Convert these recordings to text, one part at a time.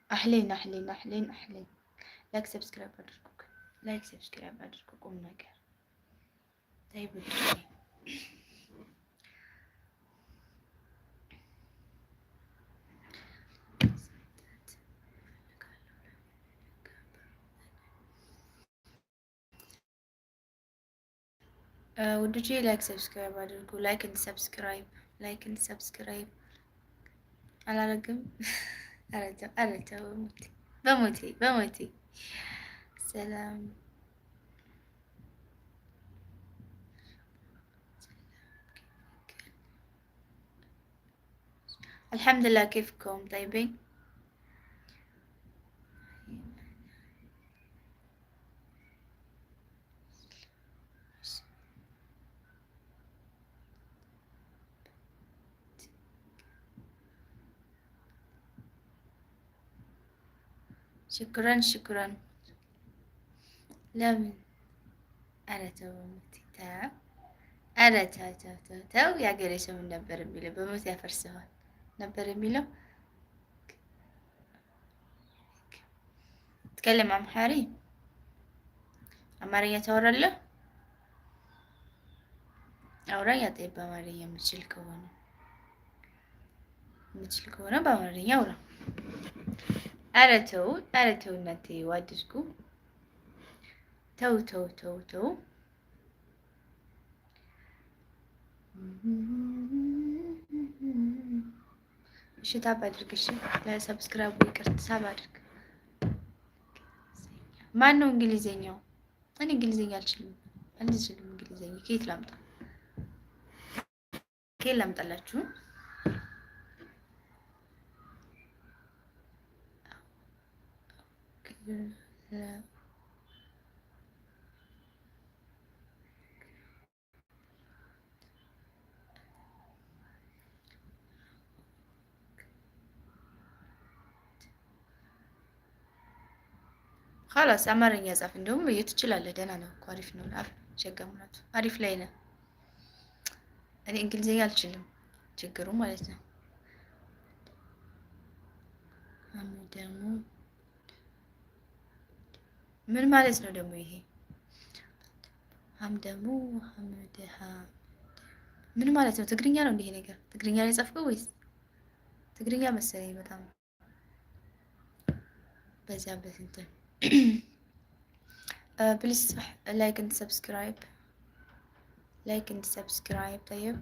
أحلين أحلين أحلين أحلين. لايك سبسكرايب أدركوك، لايك سبسكرايب أدركوك نجار. طيب ውዶቼ ላይክ ሰብስክራይብ አድርጉ። ላይክ እንድ ሰብስክራይብ ላይክ እንድ ሰብስክራይብ አላረግም። አረተው በሞቴ በሞቴ ሰላም አልሐምዱሊላህ። كيفكم طيبين؟ شكرا شكرا. ለምን ኧረ ተው ተው ኧረ ተው ተው ተው ተው። የሀገሬ ሰው ምን ነበር የሚለው? በሞት ያፈርሰዋል ነበር የሚለው። تكلم أمحاري أمارية تورله أوريا طيب بأمارية مثل كونه بأمارية أورا أرتو نتي وادسكو تو تو تو تو እሺ ታብ አድርግ። እሺ ለሰብስክራይብ ይቅርታ ታብ አድርግ። ማን ነው እንግሊዘኛው? እኔ እንግሊዘኛ አልችልም እንግሊዘኛ ከየት ላምጣ? ከየት ላምጣላችሁ? خلاص አማርኛ ጻፍ። እንደውም ትችላለህ። ደህና ነው እኮ አሪፍ ነው። ሸጋሙናቱ አሪፍ ላይ ነው። እኔ እንግሊዘኛ አልችልም፣ ችግሩ ማለት ነው። ደግሞ ምን ማለት ነው ደግሞ ይሄ? ደግሞ ምን ማለት ነው? ትግርኛ ነው እንዲህ ነገር? ትግርኛ ላይ ጻፍከው ወይስ? ትግርኛ መሰለኝ በጣም በዚያ በስንት بليز لايك اند سبسكرايب لايك اند سبسكرايب. طيب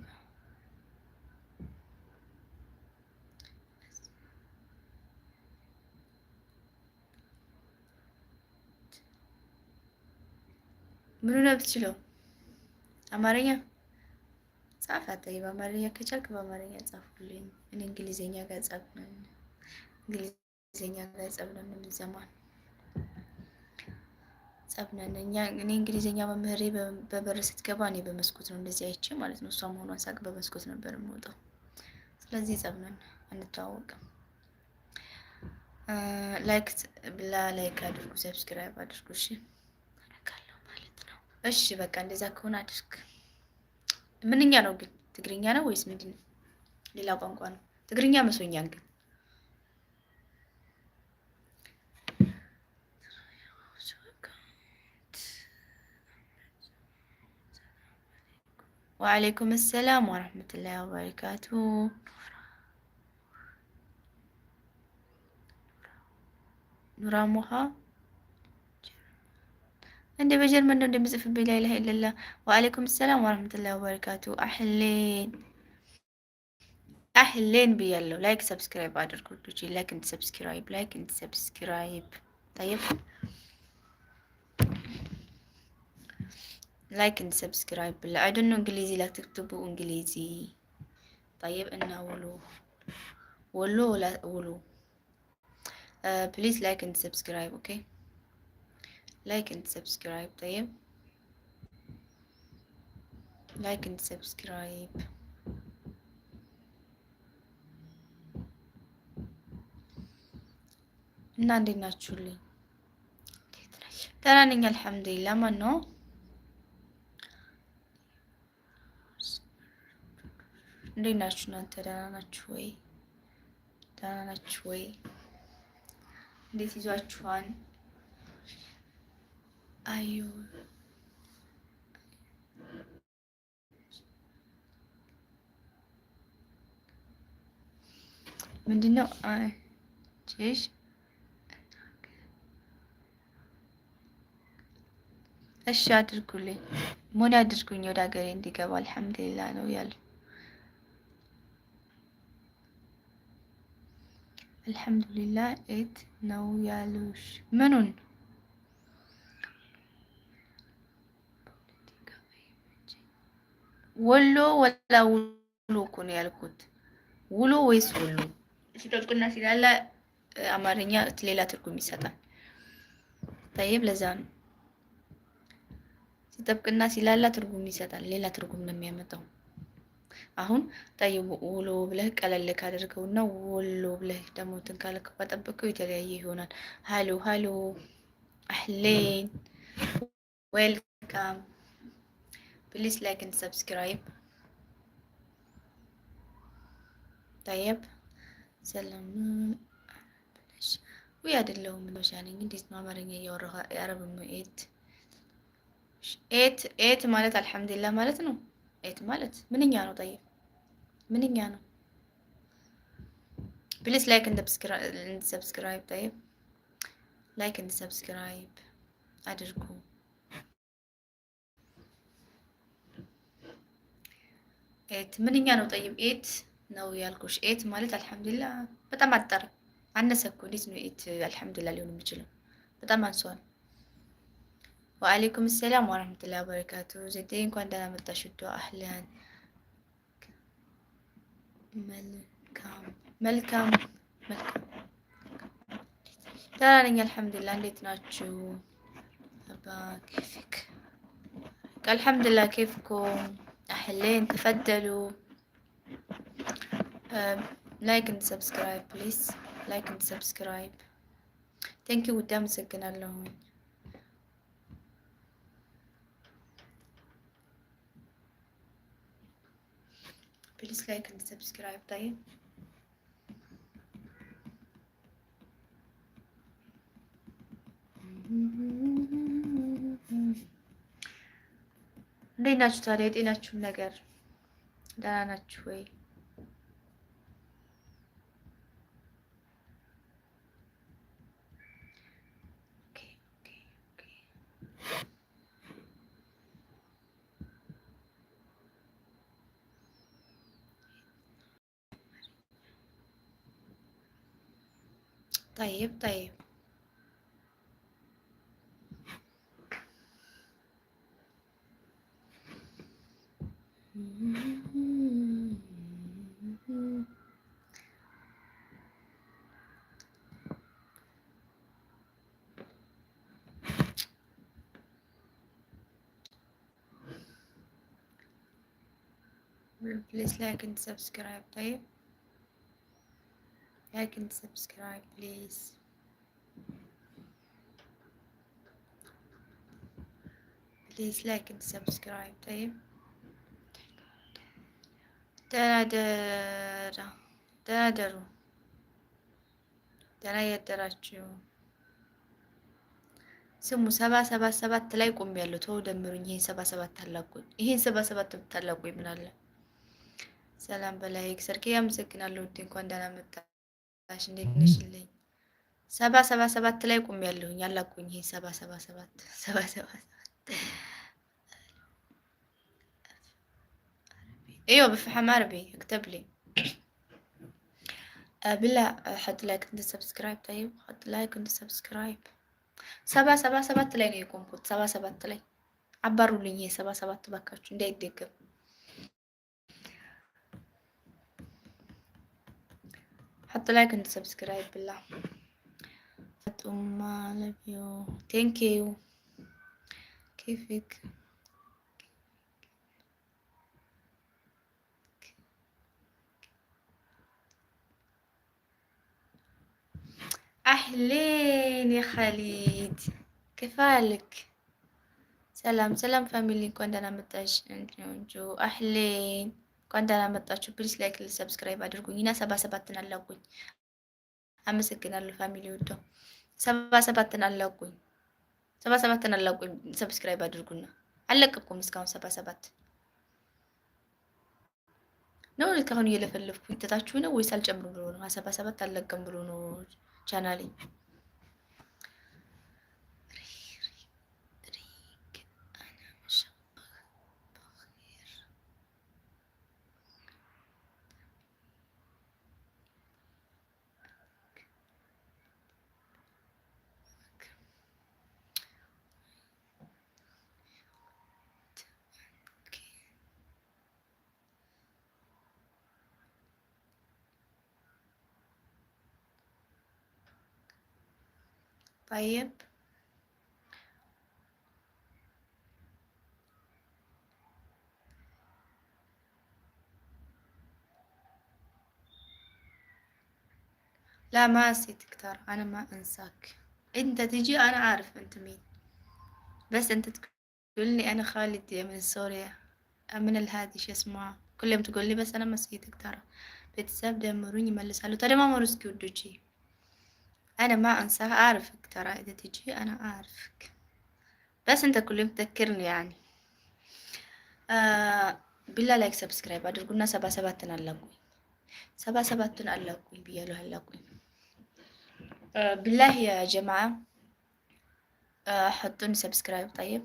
ምኑ ነው ብትችለው? አማርኛ ጻፋት። طيب አማርኛ ከቻልክ በአማርኛ ጻፉልኝ። እኔ እንግሊዘኛ ጋር ጻፍነን እንግሊዘኛ ጋር ጻፍነን ምን ዘማን ጻፍነን እኛ። እኔ እንግሊዘኛ መምህሬ በበር ስትገባ እኔ በመስኮት ነው እንደዚህ አይቼ ማለት ነው። እሷ መሆኗን ሳቅ በመስኮት ነበር የምወጣው። ስለዚህ ጻፍነን አንተዋወቅም። ላይክ ብላ ላይክ አድርጉ፣ ሰብስክራይብ አድርጉ። እሺ አደርጋለሁ ማለት ነው። እሺ በቃ እንደዛ ከሆነ አድርግ። ምንኛ ነው ግን? ትግርኛ ነው ወይስ ምንድን ነው? ሌላ ቋንቋ ነው? ትግርኛ መስሎኛል ግን ወአለይኩም ሰላም ወራህመቱላሂ ወበረካቱ። ኑራ ሞሃ እንደ በጀርመን ነው እንደምጽፍብኝ። ላ ኢላሀ ኢለላህ። ወአለይኩም ሰላም ወራህመቱላሂ ወበረካቱ። አህሌን ብያለሁ። ላይክ ሰብስክራይብ አድርጉ። ላይክ እንድ ሰብስክራይብ ላይክ እንድ ሰብስክራይብ طيب لايك اند سبسكرايب بالله. I don't know انجليزي، لا تكتبوا انجليزي. طيب انا ولو ولا ولو بليز لايك اند سبسكرايب. اوكي لايك اند سبسكرايب. طيب لايك اند سبسكرايب. እና እንዴት ናችሁልኝ? ደህና ነኝ አልሐምዱሊላህ። ማን ነው? እንዴት ናችሁ እናንተ? ደህና ናችሁ ወይ? ደህና ናችሁ ወይ? እንዴት ይዟችኋል? አዩ ምንድነው? ጭሽ እሺ አድርጉልኝ፣ ሞን አድርጉኝ ወደ ሀገሬ እንዲገባ አልሐምዱሊላህ ነው ያሉ። አልሐምዱሊላህ ኤት ነው ያሉሽ። ምኑን ወሎ ወላ ውሎ እኮ ነው ያልኩት። ውሎ ወይስ ወሎ? ሲጠብቅና ሲላላ አማርኛ ሌላ ትርጉም ይሰጣል። ጠይብ ለዛ ነው ሲጠብቅና ሲላላ ትርጉም ይሰጣል። ሌላ ትርጉም ነው የሚያመጣው። አሁን ጠይብ ውሎ ብለህ ቀለል ካደርገውና ወሎ ብለህ ደግሞ እንትን ካለክ ከጠበቀው የተለያየ ይሆናል። ሃሎ ሃሎ፣ አህሌን፣ ዌልካም ፕሊዝ ላይክ ኤንድ ሰብስክራይብ። ጠይብ ሰላም ወይ አይደለሁም ነኝ። እንዴት ነው አማርኛ እያወራሁ የአረብም ኤት ማለት አልሐምዱሊላህ ማለት ነው። ኤት ማለት ምንኛ ነው? ጠይብ ምንኛ ነው? ፕሊዝ ላይክ ኤንድ ሰብስክራይብ። ጠይብ ላይክ ኤንድ ሰብስክራይብ አድርጉ። ኤት ምንኛ ነው? ጠይብ ኤት ነው ያልኩሽ። ኤት ማለት አልሐምዱሊላህ በጣም አጠረ አነሰ እኮ። እንዴት ነው ኤት አልሐምዱሊላህ ሊሆን የሚችለው? በጣም አንሷል። ወአለይኩም ሰላም ወራህመቱላሂ ወበረካቱ። ዘዴ እንኳን ደህና መጣሽ። ዶ አህለን መልካም መልካም መልካም። ደህና ነኝ አልሐምዱሊላህ። እንዴት ናችሁ? አባ ኬፍክ? አልሐምዱሊላህ። ኬፍኩም? አህለን ተፈደሉ። ላይክ ኤንድ ሰብስክራይብ ፕሊዝ። ላይክ ኤንድ ሰብስክራይብ ቴንክ ዩ። ውድ አመሰግናለሁ። ፕሊዝ ላይክ ኤንድ ሰብስክራይብ። طيب እንዴት ናችሁ ታዲያ? የጤናችሁን ነገር ደህና ናችሁ ወይ? طيب طيب please like and subscribe. طيب like and subscribe please. please like and subscribe. طيب ተናደሩ ደህና ያደራችሁ። ስሙ 777 ላይ ቆም ያለው ተው ደምሩኝ። ይሄን 77 ታላቁኝ። ይሄን 77 ብታላቁኝ ምን አለ? ሰላም በላይ ሰርኬ ያመሰግናለሁ። ውዴ እንኳን ደህና መጣሽ። እንዴት ነሽልኝ? 777 ላይ ቆም ያለሁኝ አላቁኝ። ይሄን 777 ايوه بفهم عربي اكتب لي بالله. حط لايك انت سبسكرايب. طيب حط لايك انت سبسكرايب. 777 ላይ ነው የቆምኩት። 77 ላይ አባሩልኝ። 77 ባካችሁ እንዳይደገም። حط لايك انت سبسكرايب بالله. فاطمه love you thank you. كيفك؟ أهلين يا خالد كيف حالك؟ ሰላም ሰላም ፋሚሊ እንኳን ደህና መጣሽ። እንጆ أهلين እንኳን ደህና መጣችሁ። ፕሊስ ላይክ ሰብስክራይብ አድርጉኝ እና 77 አላቁኝ። አመሰግናለሁ ፋሚሊ ወዶ 77 አለቁኝ። 77 አለቁኝ። ሰብስክራይብ አድርጉና አለቀኩም እስካሁን 77 ነው። እስካሁን እየለፈለፍኩኝ ትታችሁ ነው ወይስ አልጨምሩ ብሎ ነው? 77 አለቀም ብሎ ነው ቻናሌ። طيب لا ما نسيتك ترى، أنا ما أنساك. أنت تجي أنا عارف أنت مين، بس أنت تقولني أنا خالد من سوريا من الهادي شو اسمه، كل يوم تقول لي بس أنا ما نسيتك ترى. ቤተሰብ ደምሩኝ ይመልሳሉ። ተደማመሩ እስኪ ውዶቼ። أنا ما أنساها أعرفك ترى إذا تجي أنا أعرفك بس أنت كل يوم تذكرني يعني. بالله لايك سبسكرايب አድርጉና 77 አለቁኝ 77 አለቁኝ ብያለሁ አለቁኝ بالله يا جماعة حطوني سبسكرايب طيب.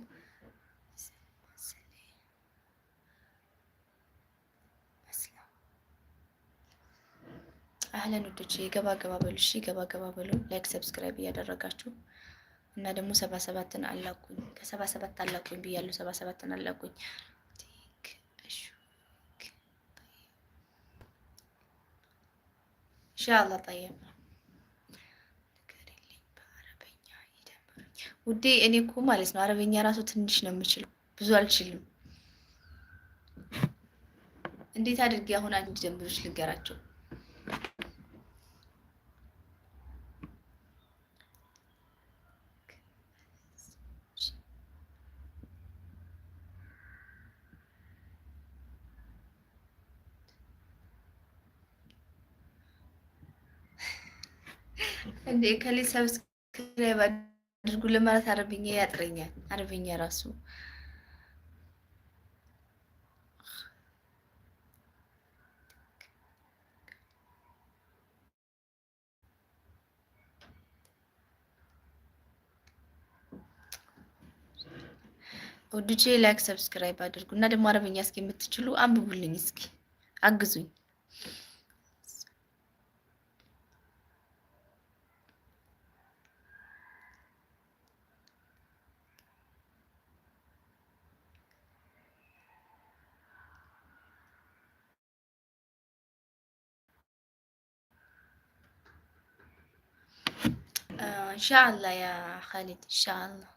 አህለን ውዶቼ ገባ ገባ በሉ እሺ፣ ገባ ገባ በሉ ላይክ ሰብስክራይብ እያደረጋችሁ እና ደግሞ 77 አለቁኝ ከ77 አለቁኝ ብያለሁ 77 አለቁኝ። ኢንሻአላህ طيب ውዴ። እኔ እኮ ማለት ነው አረበኛ ራሱ ትንሽ ነው የምችለው፣ ብዙ አልችልም። እንዴት አድርጌ አሁን አንድ ደንበሮች ልገራቸው? እንዴ ከሌ ሰብስክራይብ አድርጉ ለማለት አረብኛ ያጥረኛል። አረብኛ ራሱ ወዱቼ ላይክ ሰብስክራይብ አድርጉ እና ደግሞ አረብኛ እስኪ የምትችሉ አንብቡልኝ፣ እስኪ አግዙኝ። ኢንሻአላህ ያ ኻሊድ ኢንሻአላህ።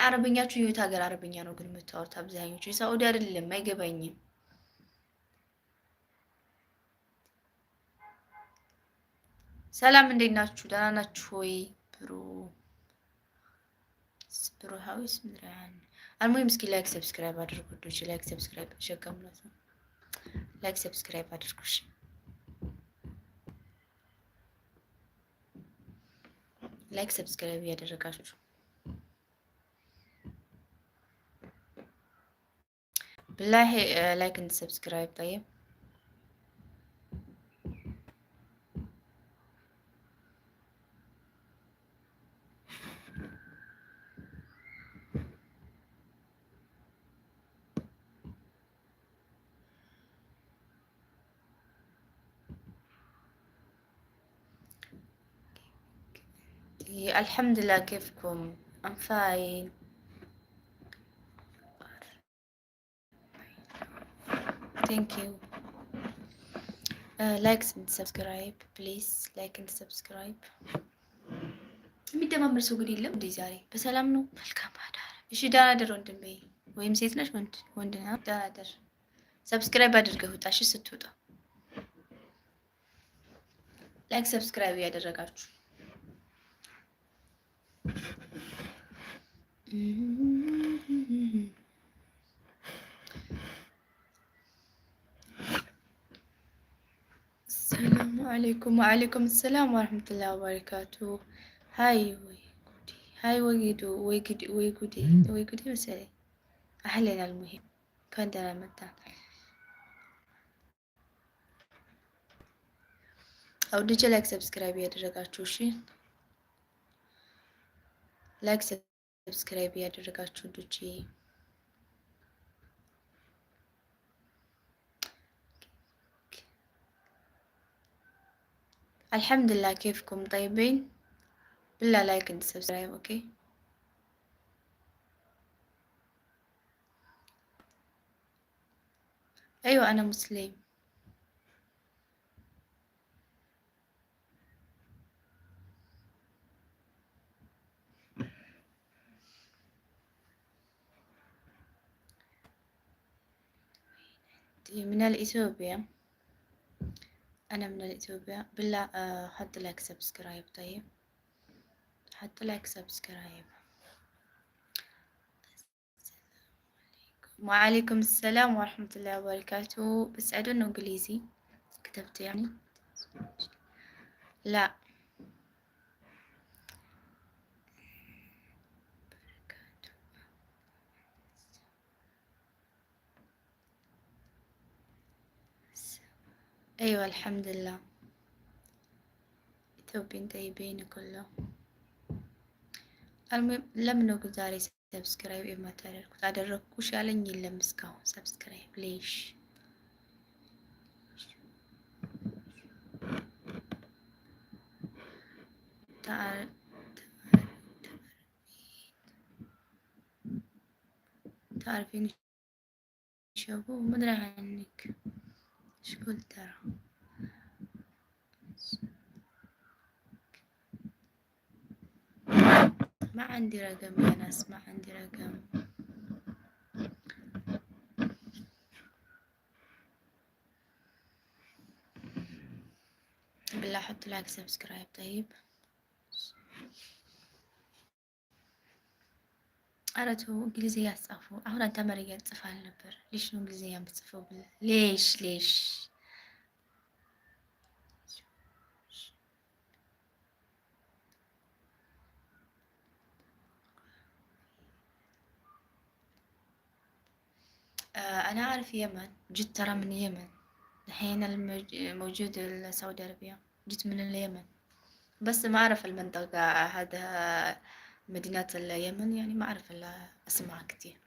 አረብኛችሁ የት ሀገር አረብኛ ነው ግን የምታወሩት? አብዛኞቹ የሳዑዲ አይደለም፣ አይገባኝም። ሰላም እንዴት ናችሁ? ደህና ናችሁ ወይ? ብሩ ሀውስ ምድራን አልሙሂም እስኪ ላይክ ሰብስክራይብ አድርጉ ወዶች፣ ላይክ ሰብስክራይብ ሸከምላት ነው። ላይክ ሰብስክራይብ አድርጉ እሺ። ላይክ ሰብስክራይብ እያደረጋችሁ ብላሂ ላይክ እንድ ሰብስክራይብ طيب الحمد لله. كيفكم؟ I'm fine. Thank you. Like and subscribe please. Like and subscribe. የሚደማመር ሰው ግን የለም እንዴ ዛሬ? በሰላም ነው? መልካም አዳር። እሺ ደህና አደር ወንድሜ፣ ወይም ሴት ነሽ ወንድ ነው። ደህና አደር። ሰብስክራይብ አድርገህ ውጣ እሺ። ስትወጣ ላይክ ሰብስክራይብ እያደረጋችሁ السلام عليكم. وعليكم السلام ورحمة الله وبركاته. هاي ويجودي، هاي ويجودي مسألة أهلنا. المهم كان دنا متى أو ديجي لايك سبسكرايب ያደረጋችሁ እሺ፣ ላይክ ሰብስክራይብ ያደረጋችሁ ዱጂ الحمدلله. كيفكم طيبين؟ بالله لايك اند سبسكرايب. اوكي ايوه انا مسلم. من الإثيوبيا. أنا من الإثيوبيا. بالله حط لايك سبسكرايب. طيب حط لايك سبسكرايب. وعليكم السلام ورحمة الله وبركاته. بس I don't know إنجليزي. كتبت يعني لا. أيوة الحمد لله. إثيوبيين طيبين كله. المهم ለምን ዛሬ ሰብስክራይብ የማታደርጉት? አደረኩሽ ያለኝ የለም እስካሁን ሰብስክራይብ ሌሽ تعرفين شابو مدري عنك ايش قلت ترى. ما عندي رقم يا ناس، ما عندي رقم. بالله حط لايك سبسكرايب. طيب ኧረ ተው እንግሊዝኛ ጻፉ። አሁን አንተ አማርኛ ጽፋል ነበር። ሌሽ ነው እንግሊዝኛ የምትጽፈው? ብለህ ሌሽ أنا أعرف يمن. جيت ترى من يمن الحين موجود السعودية العربية. جيت من اليمن بس ما أعرف المنطقة هذا مدينة اليمن، يعني ما أعرف الأسماء كتير.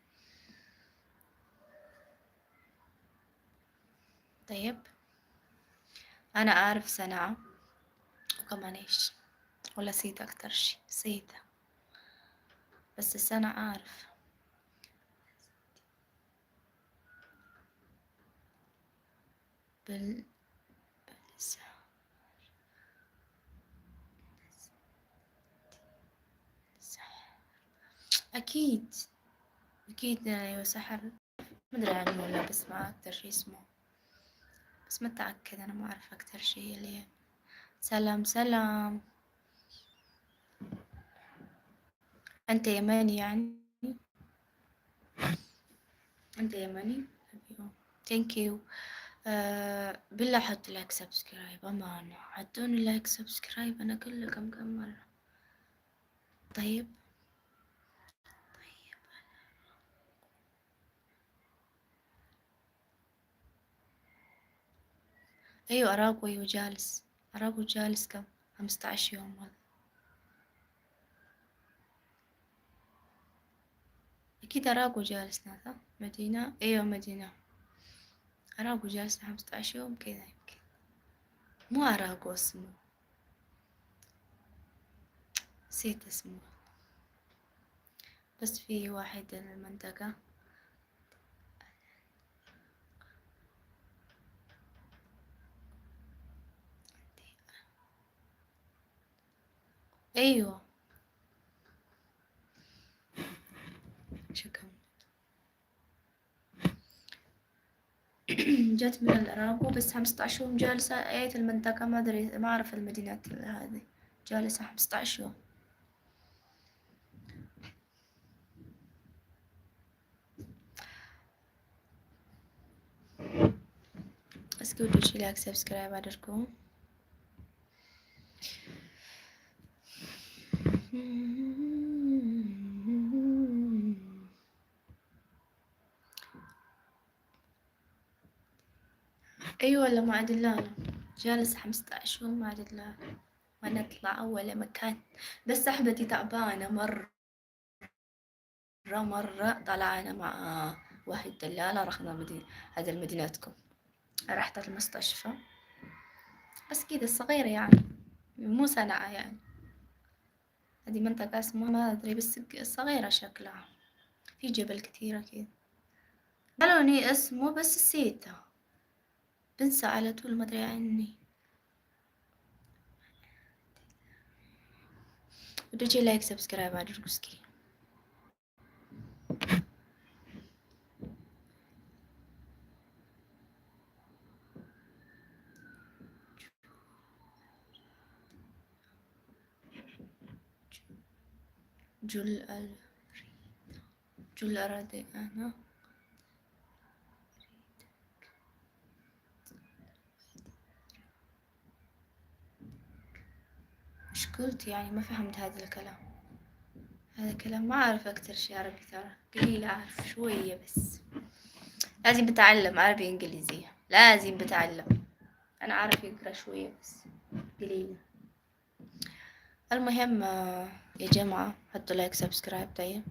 طيب أنا أعرف صنعاء وكمان إيش ولا سيتا أكتر شي سيتا، بس صنعاء أعرف. أكيد أيوة سحر. مدري عنه ولا بسمع أكتر شي اسمه، بس ما أتأكد. أنا ما أعرف أكتر شي اللي سلام. أنت يماني يعني؟ أنت يماني؟ ثانك يو. بالله حط لايك سبسكرايب. أمانة حطوني لايك سبسكرايب. أنا كل كم مرة. طيب أيوة أراغوي وجالس. أراغو جالس كم 15 يوم والله. أكيد أراغو جالس ناتا مدينة. أيوة مدينة أراغو جالس 15 يوم كذا يمكن. مو أراغو اسمه، نسيت اسمه. بس في واحد المنطقة أيوة شكرا. جت من الأراغو بس 15 يوم جالسة. أية المنطقة ما أدري، ما أعرف المدينة هذه. جالسة 15 يوم. እስኪ ውዶች ላይክ ሰብስክራይብ አድርጉ። ايوه والله ما عدلنا، جالس 15 يوم ما عدلنا، ما نطلع ولا مكان. بس صاحبتي تعبانة مرة طلعنا مع واحد دلالة، رحنا هذا مدينتكم، رحت المستشفى بس كده صغيرة يعني، مو صنعاء يعني، هذه منطقة اسمها ما أدري بس صغيرة شكلها، في جبل كثيرة كده، قالوني اسمه بس نسيته، بنسى على طول ما أدري عني. ودجي لايك سبسكرايب على رجوسكي. جل أرادي أنا إيش قلت يعني؟ ما فهمت هذا الكلام، هذا الكلام ما أعرف أكتر شي عربي ترى، قليل أعرف شوية بس، لازم بتعلم عربي إنجليزي، لازم بتعلم، أنا أعرف يقرأ شوية بس قليل. المهم يا جماعة حطوا لايك سبسكرايب طيب.